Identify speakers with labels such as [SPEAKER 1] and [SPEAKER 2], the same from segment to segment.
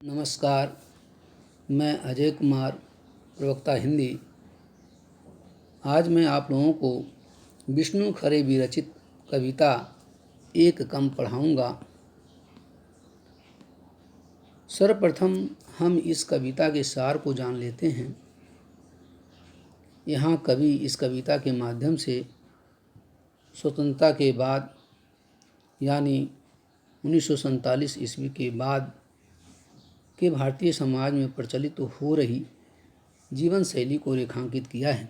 [SPEAKER 1] नमस्कार। मैं अजय कुमार, प्रवक्ता हिंदी। आज मैं आप लोगों को विष्णु खरे विरचित कविता एक कम पढ़ाऊँगा। सर्वप्रथम हम इस कविता के सार को जान लेते हैं। यहाँ कवि इस कविता के माध्यम से स्वतंत्रता के बाद यानी 1947 ईस्वी के बाद के भारतीय समाज में प्रचलित हो रही जीवन शैली को रेखांकित किया है।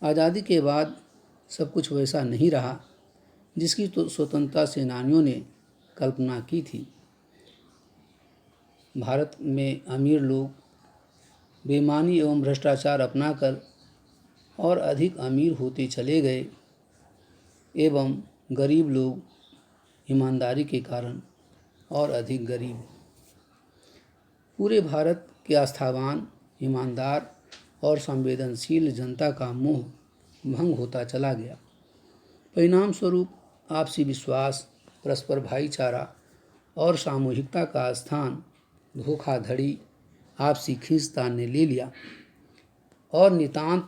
[SPEAKER 1] आज़ादी के बाद सब कुछ वैसा नहीं रहा जिसकी तो स्वतंत्रता सेनानियों ने कल्पना की थी। भारत में अमीर लोग बेईमानी एवं भ्रष्टाचार अपनाकर और अधिक अमीर होते चले गए एवं गरीब लोग ईमानदारी के कारण और अधिक गरीब। पूरे भारत के आस्थावान, ईमानदार और संवेदनशील जनता का मोह भंग होता चला गया। परिणाम स्वरूप आपसी विश्वास, परस्पर भाईचारा और सामूहिकता का स्थान धोखाधड़ी, आपसी खींचतान ने ले लिया और नितांत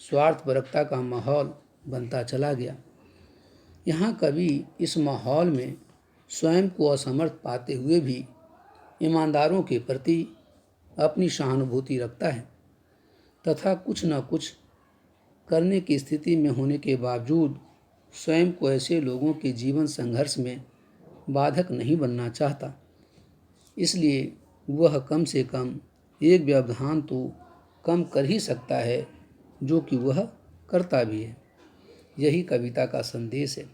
[SPEAKER 1] स्वार्थपरकता का माहौल बनता चला गया। यहाँ कवि इस माहौल में स्वयं को असमर्थ पाते हुए भी ईमानदारों के प्रति अपनी सहानुभूति रखता है तथा कुछ न कुछ करने की स्थिति में होने के बावजूद स्वयं को ऐसे लोगों के जीवन संघर्ष में बाधक नहीं बनना चाहता। इसलिए वह कम से कम एक व्यवधान तो कम कर ही सकता है, जो कि वह करता भी है। यही कविता का संदेश है।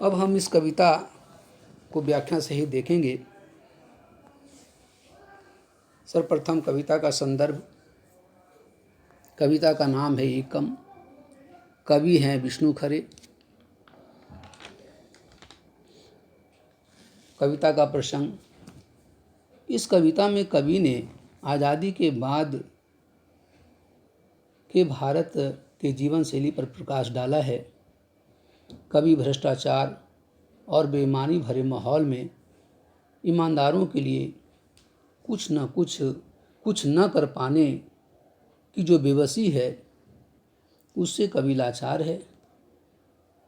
[SPEAKER 1] अब हम इस कविता को व्याख्या सहित देखेंगे। सर्वप्रथम कविता का संदर्भ। कविता का नाम है एकम। कवि हैं विष्णु खरे। कविता का प्रसंग। इस कविता में कवि ने आज़ादी के बाद के भारत के जीवन शैली पर प्रकाश डाला है। कवि भ्रष्टाचार और बेईमानी भरे माहौल में ईमानदारों के लिए कुछ न कर पाने की जो बेबसी है, उससे कवि लाचार है।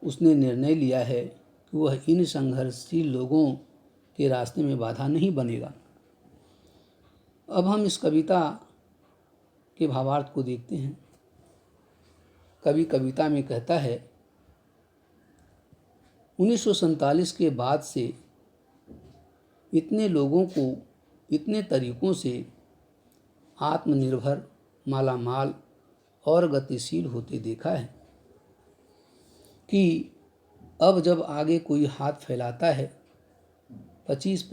[SPEAKER 1] उसने निर्णय लिया है कि वह इन संघर्षशील लोगों के रास्ते में बाधा नहीं बनेगा। अब हम इस कविता के भावार्थ को देखते हैं। कवि कविता में कहता है, 1947 के बाद से इतने लोगों को इतने तरीकों से आत्मनिर्भर, मालामाल और गतिशील होते देखा है कि अब जब आगे कोई हाथ फैलाता है 25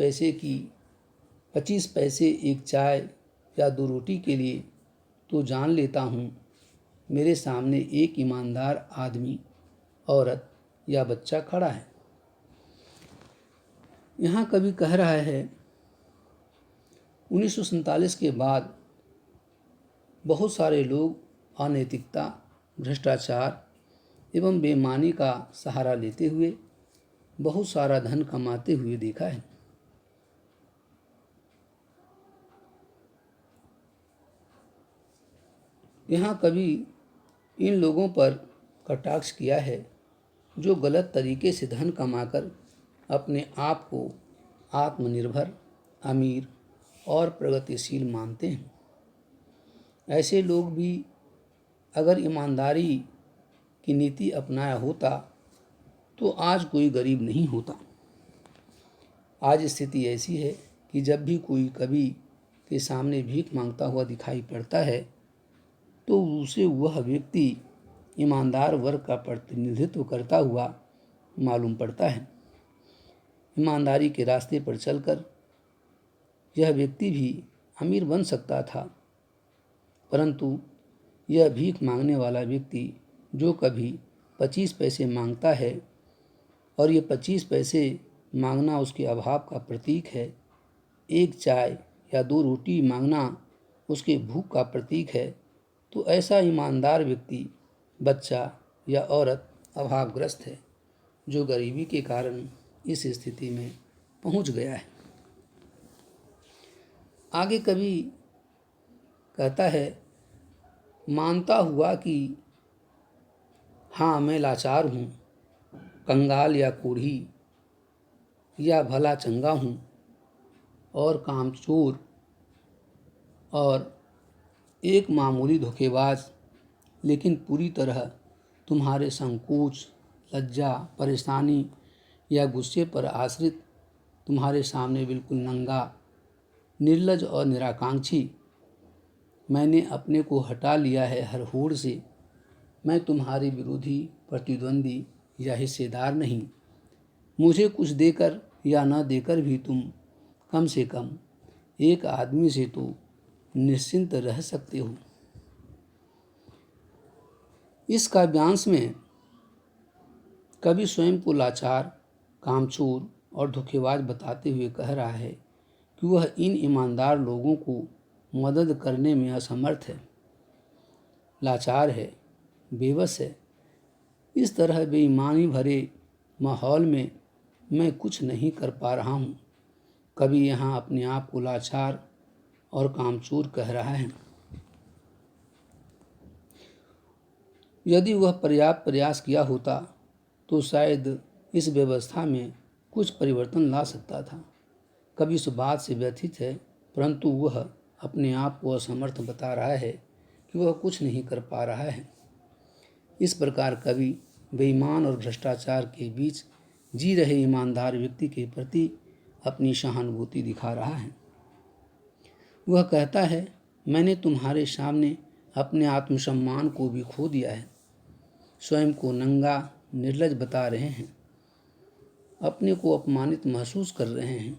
[SPEAKER 1] पैसे एक चाय या 2 रोटी के लिए, तो जान लेता हूँ मेरे सामने एक ईमानदार आदमी, औरत या बच्चा खड़ा है। यहाँ कवि कह रहा है 1947 के बाद बहुत सारे लोग अनैतिकता, भ्रष्टाचार एवं बेईमानी का सहारा लेते हुए बहुत सारा धन कमाते हुए देखा है। यहाँ कवि इन लोगों पर कटाक्ष किया है जो गलत तरीके से धन कमाकर अपने आप को आत्मनिर्भर, अमीर और प्रगतिशील मानते हैं। ऐसे लोग भी अगर ईमानदारी की नीति अपनाया होता तो आज कोई गरीब नहीं होता। आज स्थिति ऐसी है कि जब भी कोई कवि के सामने भीख मांगता हुआ दिखाई पड़ता है तो उसे वह व्यक्ति ईमानदार वर्ग का प्रतिनिधित्व करता हुआ मालूम पड़ता है। ईमानदारी के रास्ते पर चलकर यह व्यक्ति भी अमीर बन सकता था, परंतु यह भीख मांगने वाला व्यक्ति जो कभी 25 पैसे मांगता है और ये 25 पैसे मांगना उसके अभाव का प्रतीक है, एक चाय या 2 रोटी मांगना उसके भूख का प्रतीक है, तो ऐसा ईमानदार व्यक्ति, बच्चा या औरत अभावग्रस्त है जो गरीबी के कारण इस स्थिति में पहुंच गया है। आगे कवि कहता है, मानता हुआ कि हाँ मैं लाचार हूँ, कंगाल या कोढ़ी या भला चंगा हूँ और कामचोर और एक मामूली धोखेबाज, लेकिन पूरी तरह तुम्हारे संकोच, लज्जा, परेशानी या गुस्से पर आश्रित, तुम्हारे सामने बिल्कुल नंगा, निर्लज और निराकांक्षी मैंने अपने को हटा लिया है हर होड़ से। मैं तुम्हारे विरोधी, प्रतिद्वंदी या हिस्सेदार नहीं। मुझे कुछ देकर या न देकर भी तुम कम से कम एक आदमी से तो निश्चिंत रह सकते हो। इस काव्यांश में कवि स्वयं को लाचार, कामचोर और धोखेबाज बताते हुए कह रहा है कि वह इन ईमानदार लोगों को मदद करने में असमर्थ है, लाचार है, बेबस है। इस तरह बेईमानी भरे माहौल में मैं कुछ नहीं कर पा रहा हूँ। कवि यहाँ अपने आप को लाचार और कामचोर कह रहा है। यदि वह पर्याप्त प्रयास किया होता तो शायद इस व्यवस्था में कुछ परिवर्तन ला सकता था। कवि इस बात से व्यथित है, परंतु वह अपने आप को असमर्थ बता रहा है कि वह कुछ नहीं कर पा रहा है। इस प्रकार कवि बेईमान और भ्रष्टाचार के बीच जी रहे ईमानदार व्यक्ति के प्रति अपनी सहानुभूति दिखा रहा है। वह कहता है, मैंने तुम्हारे सामने अपने आत्मसम्मान को भी खो दिया है, स्वयं को नंगा, निर्लज बता रहे हैं, अपने को अपमानित महसूस कर रहे हैं।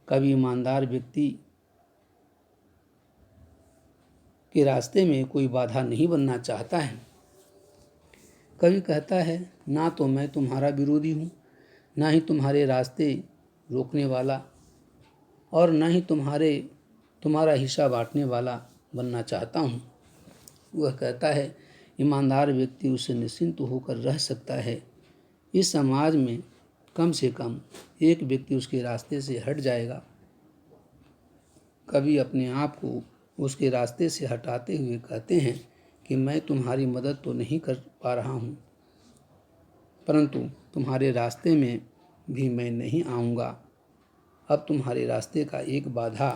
[SPEAKER 1] कवि ईमानदार व्यक्ति के रास्ते में कोई बाधा नहीं बनना चाहता है। कवि कहता है, ना तो मैं तुम्हारा विरोधी हूँ, ना ही तुम्हारे रास्ते रोकने वाला, और न ही तुम्हारा हिस्सा बांटने वाला बनना चाहता हूँ। वह कहता है, ईमानदार व्यक्ति उससे निश्चिंत होकर रह सकता है। इस समाज में कम से कम एक व्यक्ति उसके रास्ते से हट जाएगा। कवि अपने आप को उसके रास्ते से हटाते हुए कहते हैं कि मैं तुम्हारी मदद तो नहीं कर पा रहा हूँ, परंतु तुम्हारे रास्ते में भी मैं नहीं आऊँगा। अब तुम्हारे रास्ते का एक बाधा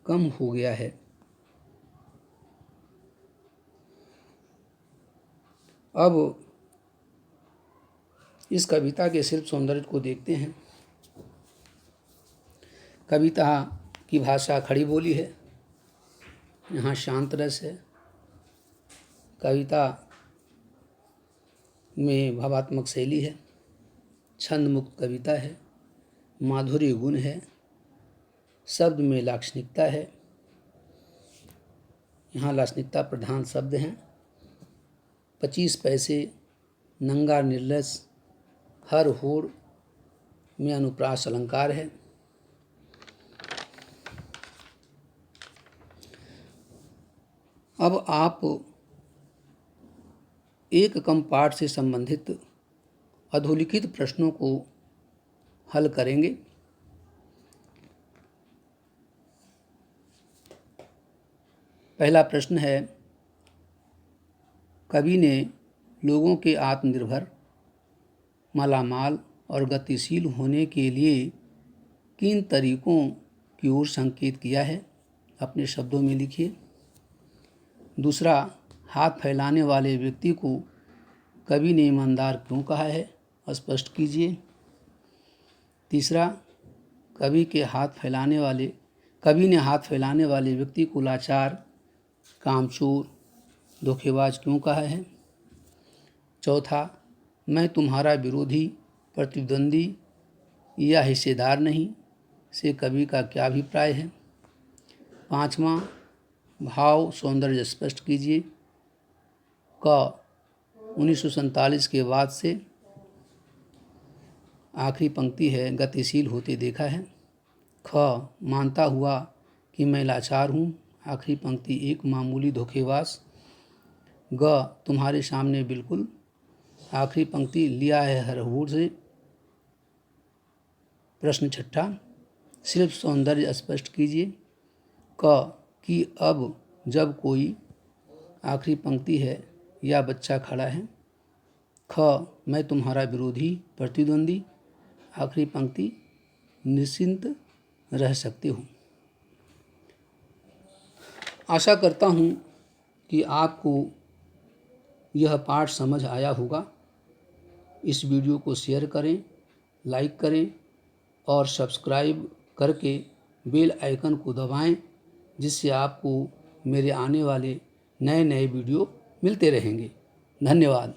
[SPEAKER 1] कम हो गया है। अब इस कविता के शिल्प सौंदर्य को देखते हैं। कविता की भाषा खड़ी बोली है, यहाँ शांत रस है। कविता में भावात्मक शैली है, छंद मुक्त कविता है, माधुर्य गुण है, शब्द में लाक्षणिकता है। यहाँ लाक्षणिकता प्रधान शब्द हैं। 25 पैसे, नंगा, निर्लज, हर होड़ में अनुप्रास अलंकार है। अब आप एक कम पाठ से संबंधित अधोलिखित प्रश्नों को हल करेंगे। पहला प्रश्न है, कवि ने लोगों के आत्मनिर्भर, मालामाल और गतिशील होने के लिए किन तरीकों की ओर संकेत किया है? अपने शब्दों में लिखिए। दूसरा, हाथ फैलाने वाले व्यक्ति को कवि ने ईमानदार क्यों कहा है? स्पष्ट कीजिए। तीसरा, कवि ने हाथ फैलाने वाले व्यक्ति को लाचार, कामचोर, धोखेबाज क्यों कहा है? चौथा, मैं तुम्हारा विरोधी, प्रतिद्वंदी या हिस्सेदार नहीं से कवि का क्या अभिप्राय है? पाँचवां, भाव सौंदर्य स्पष्ट कीजिए। क, 1947 के बाद से आखिरी पंक्ति है, गतिशील होते देखा है। ख, मानता हुआ कि मैं लाचार हूँ, आखिरी पंक्ति एक मामूली धोखेबाज। ग, तुम्हारे सामने बिल्कुल, आखिरी पंक्ति लिया है हर होड़ से। प्रश्न छठा, सिर्फ सौंदर्य स्पष्ट कीजिए। क कि अब जब कोई आखिरी पंक्ति है या बच्चा खड़ा है। ख मैं तुम्हारा विरोधी प्रतिद्वंदी आखिरी पंक्ति निश्चिंत रह सकते हो। आशा करता हूँ कि आपको यह पाठ समझ आया होगा। इस वीडियो को शेयर करें, लाइक करें और सब्सक्राइब करके बेल आइकन को दबाएं, जिससे आपको मेरे आने वाले नए वीडियो मिलते रहेंगे। धन्यवाद।